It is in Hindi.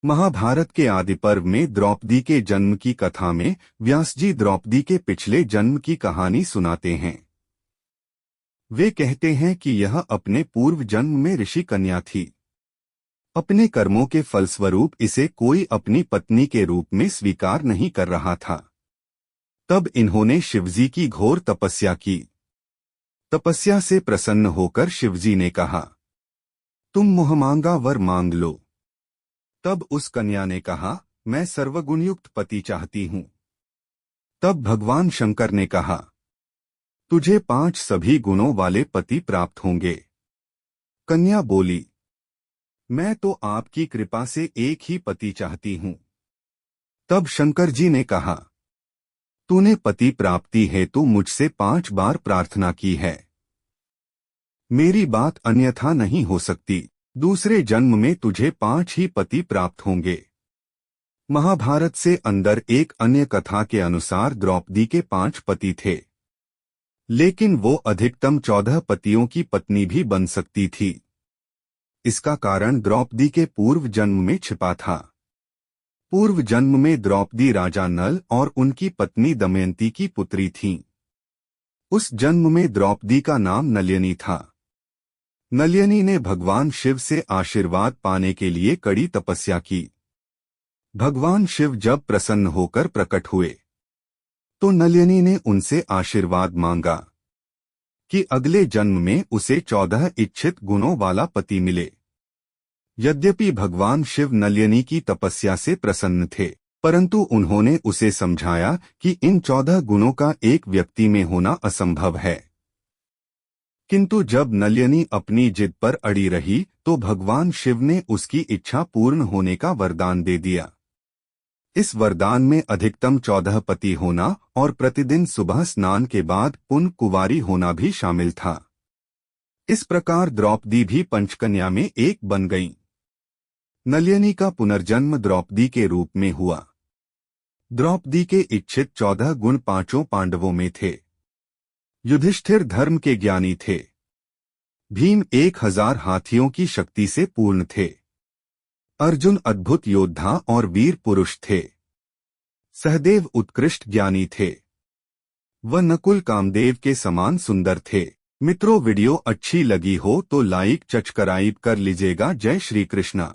महाभारत के आदि पर्व में द्रौपदी के जन्म की कथा में व्यास जी द्रौपदी के पिछले जन्म की कहानी सुनाते हैं। वे कहते हैं कि यह अपने पूर्व जन्म में ऋषि कन्या थी। अपने कर्मों के फलस्वरूप इसे कोई अपनी पत्नी के रूप में स्वीकार नहीं कर रहा था। तब इन्होंने शिवजी की घोर तपस्या की। तपस्या से प्रसन्न होकर शिवजी ने कहा, तुम मोहमांगा वर मांग लो। तब उस कन्या ने कहा, मैं सर्वगुणयुक्त पति चाहती हूँ। तब भगवान शंकर ने कहा, तुझे 5 सभी गुणों वाले पति प्राप्त होंगे। कन्या बोली, मैं तो आपकी कृपा से एक ही पति चाहती हूँ। तब शंकर जी ने कहा, तूने पति प्राप्ति हेतु मुझसे 5 बार प्रार्थना की है। मेरी बात अन्यथा नहीं हो सकती। दूसरे जन्म में तुझे 5 ही पति प्राप्त होंगे। महाभारत से अंदर एक अन्य कथा के अनुसार द्रौपदी के 5 पति थे, लेकिन वो अधिकतम 14 पतियों की पत्नी भी बन सकती थी। इसका कारण द्रौपदी के पूर्व जन्म में छिपा था। पूर्व जन्म में द्रौपदी राजा नल और उनकी पत्नी दमयंती की पुत्री थीं। उस जन्म में द्रौपदी का नाम नलिनी था। नलिनी ने भगवान शिव से आशीर्वाद पाने के लिए कड़ी तपस्या की। भगवान शिव जब प्रसन्न होकर प्रकट हुए तो नलिनी ने उनसे आशीर्वाद मांगा कि अगले जन्म में उसे 14 इच्छित गुणों वाला पति मिले। यद्यपि भगवान शिव नलिनी की तपस्या से प्रसन्न थे, परंतु उन्होंने उसे समझाया कि इन 14 गुणों का एक व्यक्ति में होना असंभव है। किंतु जब नलिनी अपनी जिद पर अड़ी रही तो भगवान शिव ने उसकी इच्छा पूर्ण होने का वरदान दे दिया। इस वरदान में अधिकतम 14 पति होना और प्रतिदिन सुबह स्नान के बाद पुनः कुंवारी होना भी शामिल था। इस प्रकार द्रौपदी भी पंचकन्या में एक बन गईं। नलिनी का पुनर्जन्म द्रौपदी के रूप में हुआ। द्रौपदी के इच्छित 14 गुण 5 पांडवों में थे। युधिष्ठिर धर्म के ज्ञानी थे। भीम 1000 हाथियों की शक्ति से पूर्ण थे। अर्जुन अद्भुत योद्धा और वीर पुरुष थे। सहदेव उत्कृष्ट ज्ञानी थे। व नकुल कामदेव के समान सुंदर थे। मित्रों, वीडियो अच्छी लगी हो तो लाइक सब्सक्राइब कर लीजिएगा। जय श्री कृष्णा।